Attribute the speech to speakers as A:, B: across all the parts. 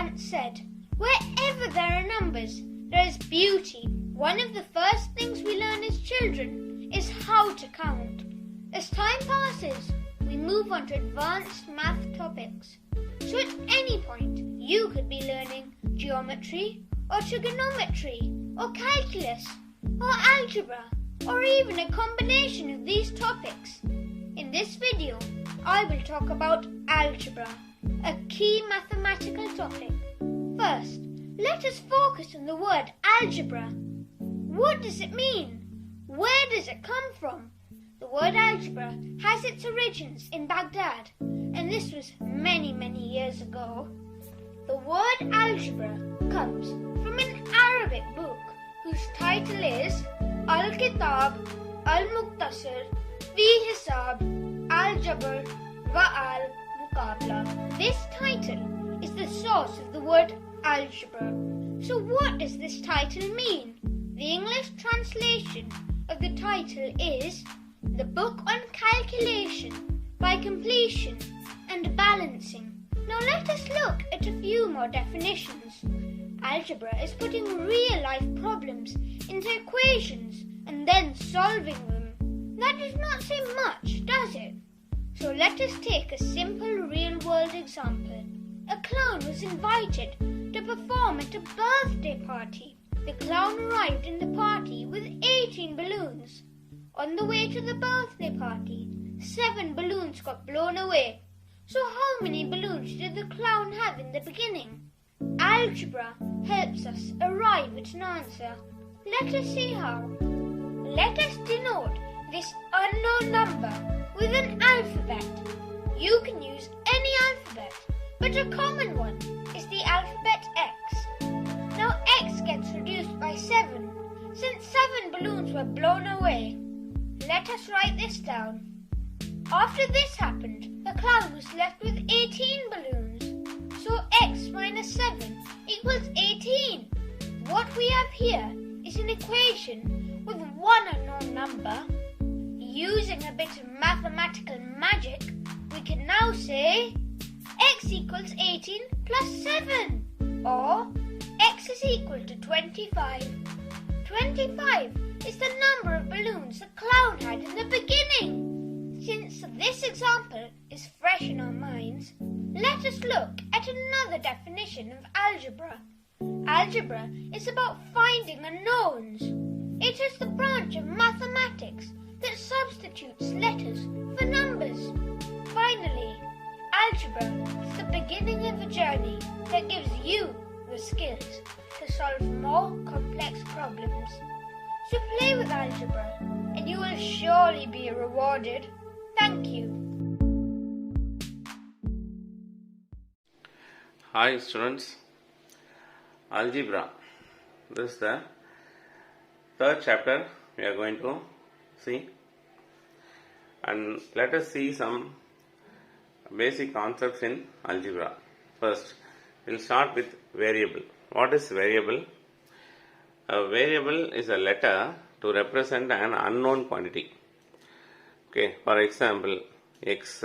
A: once said, "Wherever there are numbers, there is beauty." One of the first things we learn as children is how to count. As time passes, we move on to advanced math topics. So at any point, you could be learning geometry, or trigonometry, or calculus, or algebra, or even a combination of these topics. In this video, I will talk about algebra, a key mathematical topic. First, let us focus on the word algebra. What does it mean? Where does it come from? The word algebra has its origins in Baghdad, and this was many years ago. The word algebra comes from an Arabic book whose title is Al-Kitab Al-Muqtasir Fi Hisab Al-Jabr wa Al-Muqabla. This title is the source of the word algebra. So what does this title mean? The English translation of the title is The Book on Calculation by Completion and Balancing. Now let us look at a few more definitions. Algebra is putting real-life problems into equations and then solving them. That does not say much, does it? So let us take a simple real-world example. A clown was invited to perform at a birthday party. The clown arrived in the party with 18 balloons. On the way to the birthday party, 7 balloons got blown away. So how many balloons did the clown have in the beginning? Algebra helps us arrive at an answer. Let us see how. Let us denote this unknown number with an alphabet. You can use any alphabet, but a common one is the alphabet X. Now X gets reduced by 7, since 7 balloons were blown away. Let us write this down. After this happened, the clown was left with 18 balloons. So X minus 7 equals 18. What we have here is an equation with one unknown number. Using a bit of mathematical magic, we can now say X equals 18 plus 7, or X is equal to 25. 25 is the number of balloons the clown had in the beginning. Since this example is fresh in our minds, let us look at another definition of algebra. Algebra is about finding unknowns. It is the branch of mathematics that substitutes letters for numbers. Finally, algebra is the beginning of a journey that gives you the skills to solve more complex problems. So play with algebra and you will surely be rewarded. Thank you.
B: Hi students, algebra. This is the third chapter we are going to see, and let us see some basic concepts in algebra. First, we will start with variable. What is variable? A variable is a letter to represent an unknown quantity. Okay, for example, X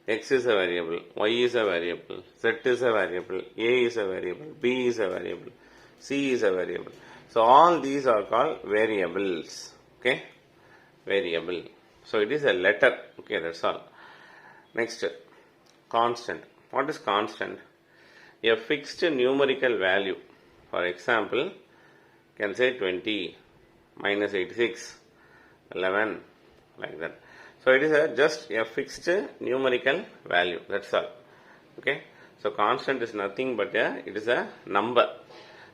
B: is a variable, Y is a variable, Z is a variable, A is a variable, B is a variable, C is a variable. So all these are called variables. Okay, variable. So it is a letter. Okay, that's all. Next, constant. What is constant? A fixed numerical value. For example, you can say 20, minus 86, 11, like that. So it is just a fixed numerical value. That's all. Okay. So constant is nothing but it is a number.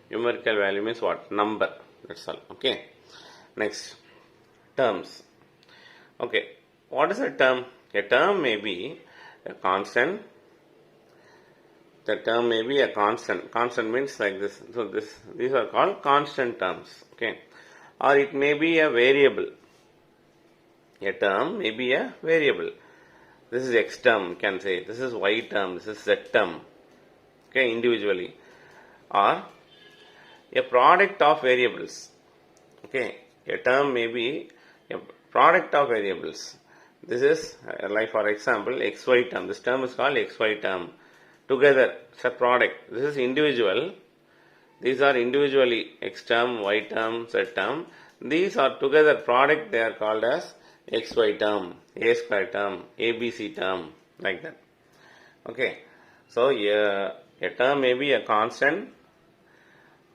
B: Numerical value means what? Number. That's all. Okay. Next, terms. Okay. What is a term? A term may be a constant. The term may be a constant. Constant means like this. So these are called constant terms. Okay. Or it may be a variable. A term may be a variable. This is X term, you can say. This is Y term. This is Z term. Okay, individually. Or a product of variables. Okay, a term may be a product of variables. This is like for example XY term. This term is called XY term. together, it's a product. This is individual. These are individually x term, y term, z term. These are together product, they are called as xy term, a square term, abc term, like that. Okay, so a term may be a constant,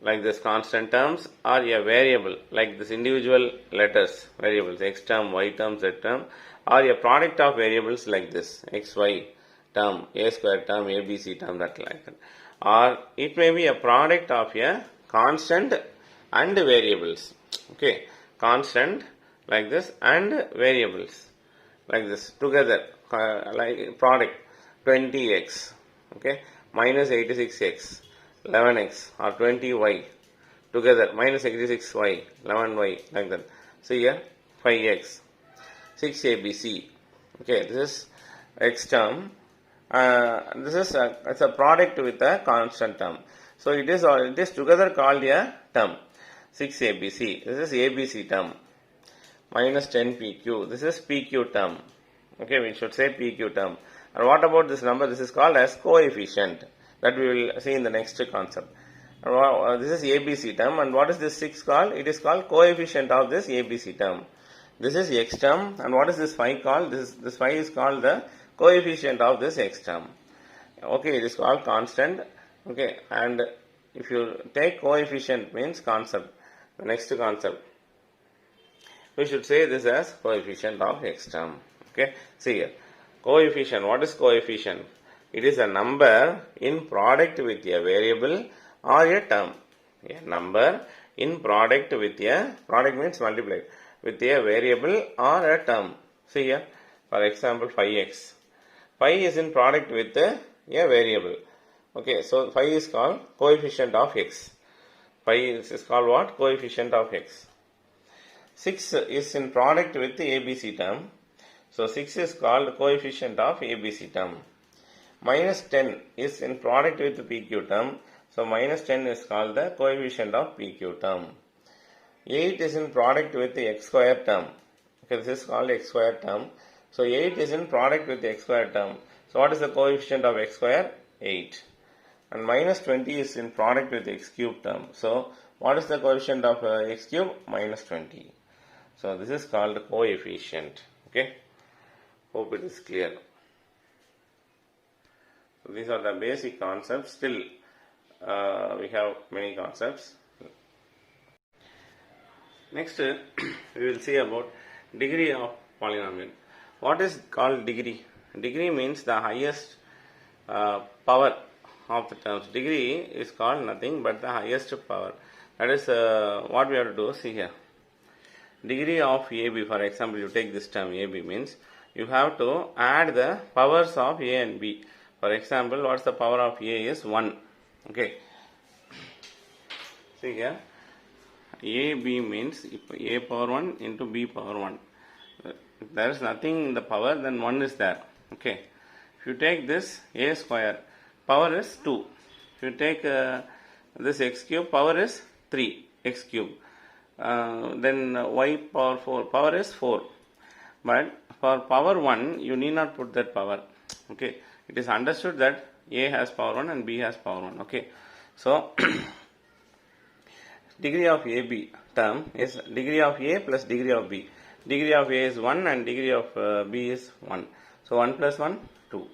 B: like this constant terms, or a variable, like this individual letters, variables, x term, y term, z term, or a product of variables like this, xy term, a square term, abc term, that like that. Or it may be a product of a constant and variables. Okay, constant like this and variables like this together, like product 20x, okay, minus 86x, 11x or 20y together, minus 86y, 11y, like that. See here, 5x, 6abc. Okay, this is x term. This is it's a product with a constant term. So it is together called a term. 6abc. This is abc term. Minus 10pq. This is pq term. Okay, we should say pq term. And what about this number? This is called as coefficient. That we will see in the next concept. This is abc term. And what is this 6 called? It is called coefficient of this abc term. This is x term. And what is this 5 called? This 5 is called the coefficient of this x term. Okay, it is called constant. Okay, and if you take coefficient means concept, the next concept, we should say this as coefficient of x term. Okay, see here, coefficient. What is coefficient? It is a number in product with a variable or a term. A number in product with a, product means multiplied, with a variable or a term. See here, for example, 5x. 5 is in product with a variable. Okay, so 5 is called coefficient of x. 5 is called what? Coefficient of x. 6 is in product with the abc term. So 6 is called coefficient of abc term. Minus 10 is in product with the pq term. So minus 10 is called the coefficient of pq term. 8 is in product with the x square term. Okay, this is called x square term. So 8 is in product with the x square term. So what is the coefficient of x square? 8. And minus 20 is in product with the x cube term. So what is the coefficient of x cube? Minus 20. So this is called coefficient. Okay. Hope it is clear. So these are the basic concepts. Still we have many concepts. Next we will see about degree of polynomial. What is called degree? Degree means the highest power of the terms. Degree is called nothing but the highest power. That is what we have to do. See here. Degree of AB, for example, you take this term AB means you have to add the powers of A and B. For example, what's the power of A is 1. Okay. See here. AB means A power 1 into B power 1. If there is nothing in the power, then 1 is there. Okay. If you take this a square, power is 2. If you take this x cube, power is 3 x cube. Then y power 4, power is 4. But for power 1, you need not put that power. Okay. It is understood that a has power 1 and b has power 1. Okay. So degree of AB term is degree of A plus degree of B. Degree of A is 1 and degree of B is 1. So 1 plus 1, 2.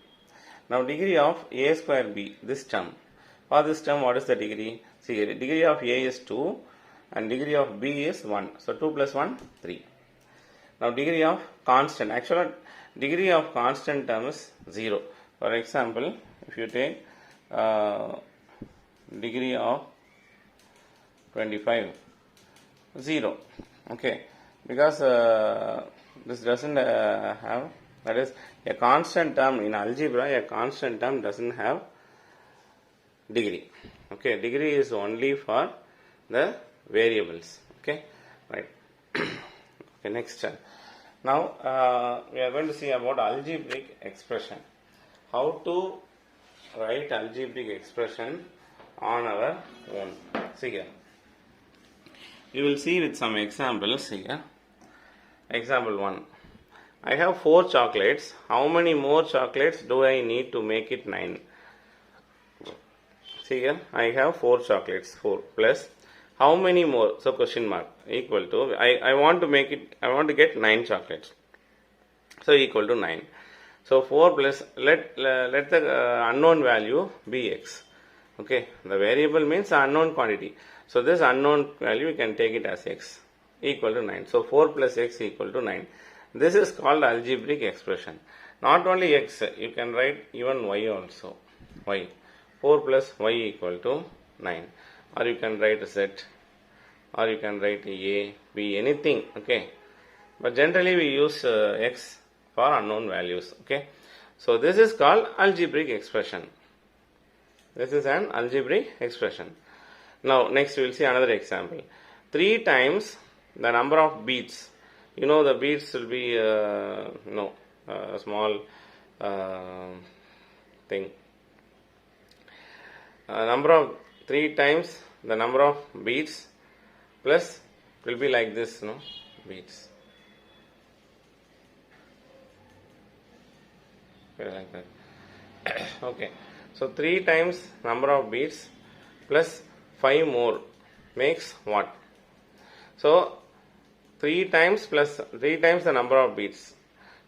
B: Now degree of A square B, this term. For this term, what is the degree? See, degree of A is 2 and degree of B is 1. So 2 plus 1, 3. Now degree of constant. Actually, degree of constant term is 0. For example, if you take degree of 25, 0. Okay. Because this doesn't have, that is a constant term in algebra, a constant term doesn't have degree. Okay, degree is only for the variables. Okay, right. Okay, next. Now we are going to see about algebraic expression. How to write algebraic expression on our own. See here. You will see with some examples here. Example 1. I have 4 chocolates. How many more chocolates do I need to make it 9? See here, I have 4 chocolates. 4 plus how many more? So question mark equal to, I want to make it, I want to get 9 chocolates. So equal to 9. So 4 plus, let the unknown value be x. Okay, the variable means unknown quantity. So this unknown value we can take it as x equal to 9. So 4 plus x equal to 9. This is called algebraic expression. Not only x, you can write even y also. Y. 4 plus y equal to 9. Or you can write z. Or you can write a, b, anything. Okay. But generally we use x for unknown values. Okay. So this is called algebraic expression. This is an algebraic expression. Now next we will see another example. 3 times the number of beats. You know the beats will be a small thing. Number of 3 times the number of beats plus will be like this, beats. Okay, like that. Okay. So 3 times number of beats plus 5 more makes what? So 3 times plus 3 times the number of beats.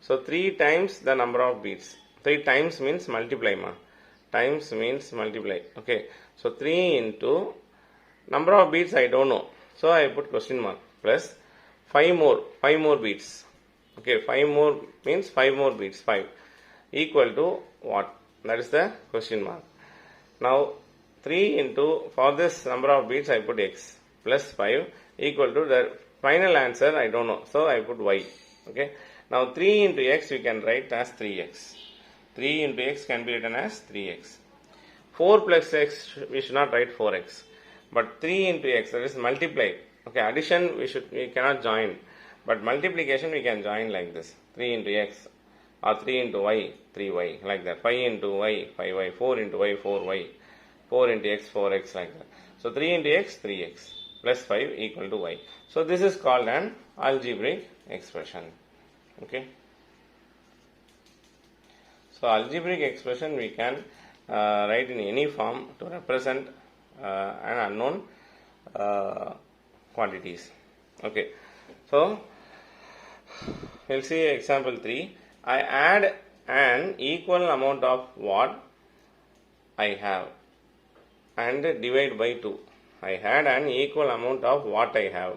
B: So 3 times the number of beats. 3 times means multiply ma. Times means multiply. Okay. So 3 into number of beats I don't know. So I put question mark plus 5 more beats. Okay. 5 more means 5 more beats. 5 equal to what? That is the question mark. Now 3 into, for this number of beats I put x plus 5 equal to the final answer I don't know. So I put y. Okay. Now 3 into x we can write as 3x. 3 into x can be written as 3x. 4 plus x we should not write 4x. But 3 into x, that is multiply. Okay, addition we cannot join. But multiplication we can join like this. 3 into x or 3 into y, 3y, like that. 5 into y, 5y, 4 into y, 4y, 4 into x, 4x, like that. So 3 into x, 3x, plus 5 equal to y. So this is called an algebraic expression. Okay. So algebraic expression we can write in any form to represent an unknown quantities. Okay. So we'll see example 3. I add an equal amount of what I have and divide by 2. I had an equal amount of what I have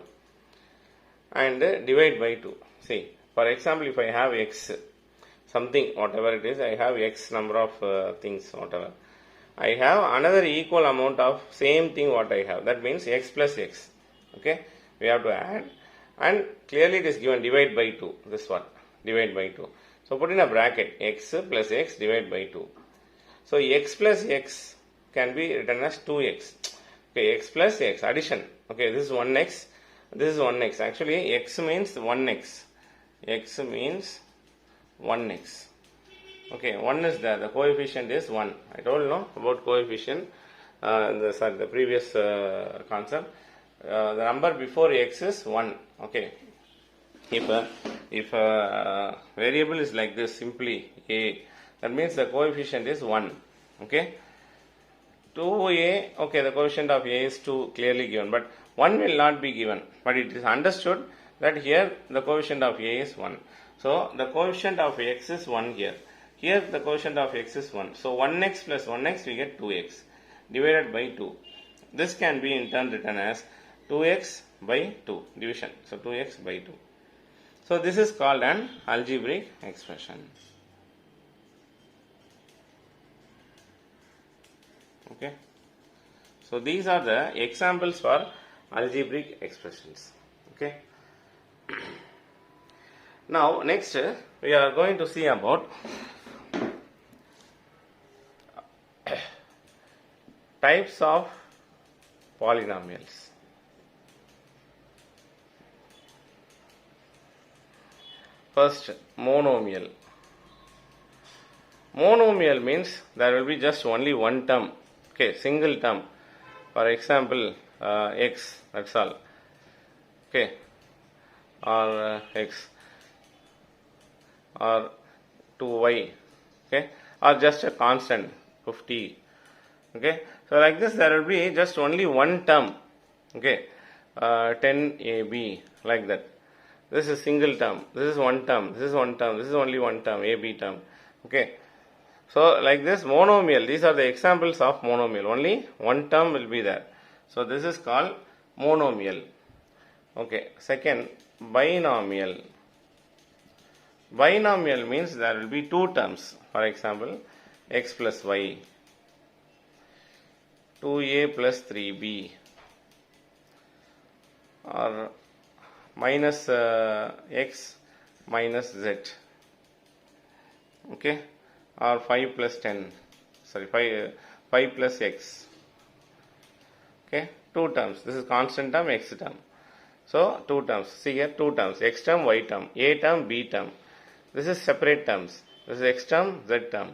B: and divide by 2. See, for example, if I have x, something, whatever it is, I have x number of things, whatever. I have another equal amount of same thing what I have. That means x plus x. Okay, we have to add, and clearly it is given divide by 2. This one, divide by 2. So put in a bracket, x plus x divide by 2. So x plus x can be written as 2x. Okay, x plus x, addition. Okay, this is 1x, this is 1x. Actually, x means 1x. X means 1x. Okay, 1 is there, the coefficient is 1. I told you about coefficient, the previous concept. The number before x is 1. Okay, if a variable is like this, simply a, that means the coefficient is 1. Okay, 2a, okay, the coefficient of a is 2 clearly given, but 1 will not be given, but it is understood that here the coefficient of a is 1. So the coefficient of x is 1 here. Here the coefficient of x is 1. So 1x plus 1x we get 2x divided by 2. This can be in turn written as 2x by 2 division. So 2x by 2. So this is called an algebraic expression. Okay. So these are the examples for algebraic expressions. Okay. Now next we are going to see about types of polynomials. First, monomial. Monomial means there will be just only one term. Okay, single term. For example, x, that's all. Okay, or x, or 2y. Okay, or just a constant 50, Okay, so like this there will be just only one term. Okay, 10ab, like that. This is single term, this is one term, this is one term, this is only one term, ab term. Okay, so like this monomial, these are the examples of monomial, only one term will be there. So this is called monomial. Okay, second, binomial. Binomial means there will be two terms. For example, x plus y, 2a plus 3b, or minus x minus z. Okay, or 5 plus 10, sorry, 5 plus x. Okay, two terms. This is constant term, x term. So two terms. See here, two terms, x term, y term, a term, b term. This is separate terms. This is x term, z term.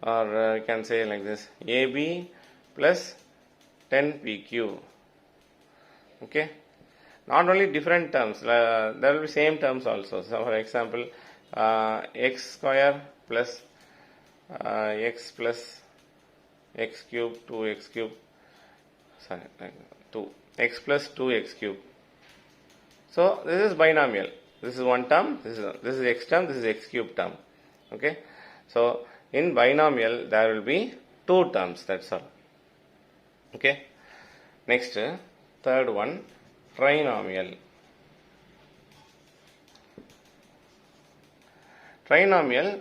B: Or you can say like this, ab plus 10pq. Okay, not only different terms, there will be same terms also. So for example, x square plus x plus x cube, 2x cube, sorry, 2x plus 2x cube. So this is binomial. This is one term, this is x term, this is x cube term. Okay, so in binomial there will be two terms, that's all. Okay, next, third one, trinomial. Trinomial,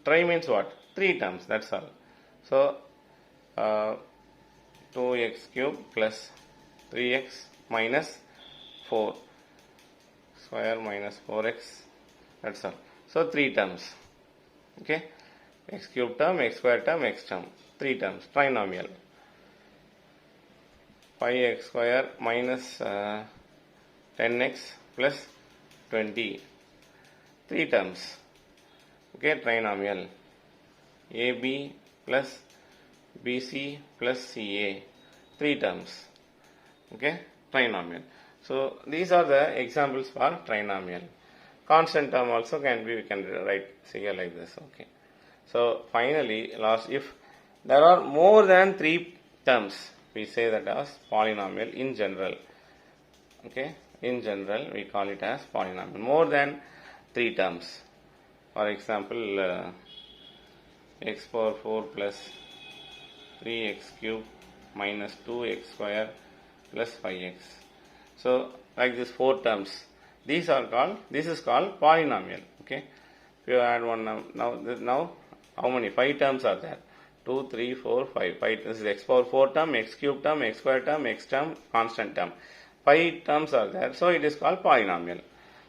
B: tri means what? Three terms, that's all. So 2x cube plus 3x minus 4 square minus 4x, that's all. So three terms. Okay, x cube term, x square term, x term, three terms, trinomial. 5x square minus 10x plus 20, three terms. Okay, trinomial. AB plus BC plus CA, three terms. Okay, trinomial. So these are the examples for trinomial. Constant term also can be, we can write here like this. Okay, so finally, last, if there are more than three terms, we say that as polynomial in general. Okay, in general we call it as polynomial. More than three terms. For example, x power 4 plus 3x cube minus 2x square plus 5x. So like this, four terms. These are called, this is called polynomial. Okay, if you add one now how many? 5 terms are there. 2, 3, 4, 5. 5. This is x power 4 term, x cube term, x square term, x term, constant term. 5 terms are there. So it is called polynomial.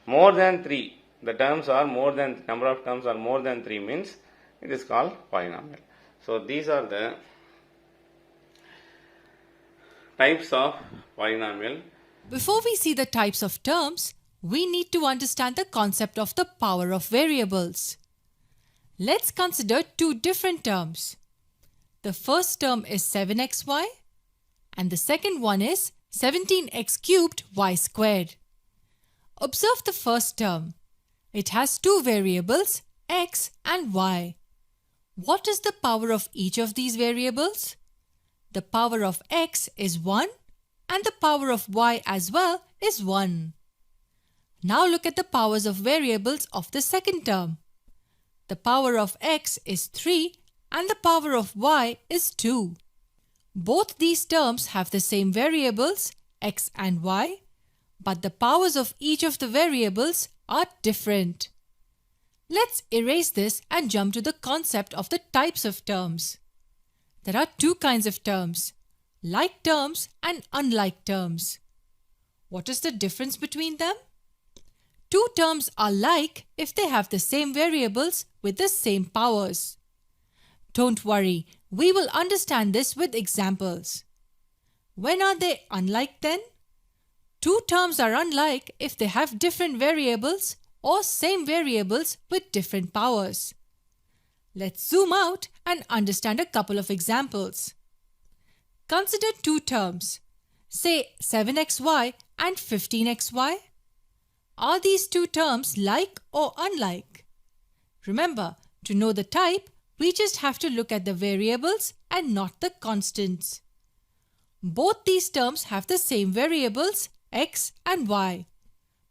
B: More than 3. The terms are more than, number of terms are more than 3 means it is called polynomial. So these are the types of polynomial.
C: Before we see the types of terms, we need to understand the concept of the power of variables. Let's consider two different terms. The first term is 7xy and the second one is 17x cubed y squared. Observe the first term. It has two variables, x and y. What is the power of each of these variables? The power of x is 1 and the power of y as well is 1. Now look at the powers of variables of the second term. The power of x is 3 and the power of y is 2. Both these terms have the same variables, x and y, but the powers of each of the variables are different. Let's erase this and jump to the concept of the types of terms. There are two kinds of terms, like terms and unlike terms. What is the difference between them? Two terms are like if they have the same variables with the same powers. Don't worry, we will understand this with examples. When are they unlike then? Two terms are unlike if they have different variables or same variables with different powers. Let's zoom out and understand a couple of examples. Consider two terms, say 7xy and 15xy. Are these two terms like or unlike? Remember, to know the type, We just have to look at the variables and not the constants. Both these terms have the same variables, x and y.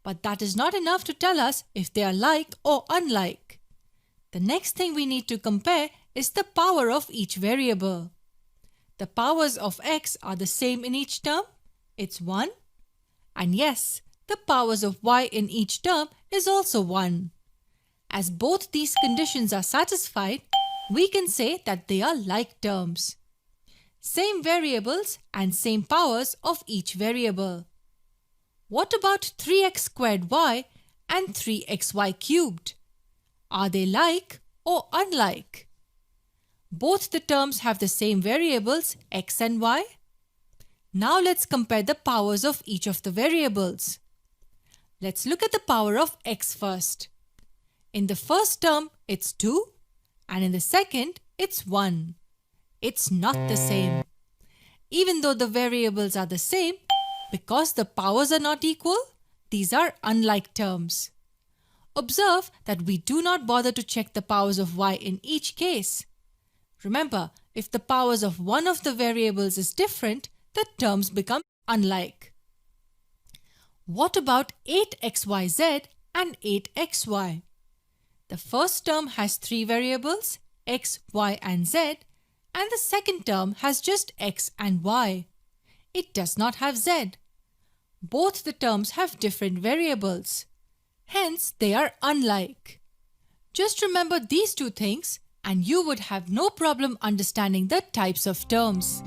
C: But that is not enough to tell us if they are like or unlike. The next thing we need to compare is the power of each variable. The powers of x are the same in each term. It's 1. And yes, the powers of y in each term is also 1. As both these conditions are satisfied, we can say that they are like terms. Same variables and same powers of each variable. What about 3x squared y and 3xy cubed? Are they like or unlike? Both the terms have the same variables x and y. Now let's compare the powers of each of the variables. Let's look at the power of x first. In the first term, it's 2, and in the second, it's 1. It's not the same. Even though the variables are the same, because the powers are not equal, these are unlike terms. Observe that we do not bother to check the powers of y in each case. Remember, if the powers of one of the variables is different, the terms become unlike. What about 8xyz and 8xy? The first term has 3 variables, x, y and z, and the second term has just x and y. It does not have z. Both the terms have different variables. Hence, they are unlike. Just remember these two things and you would have no problem understanding the types of terms.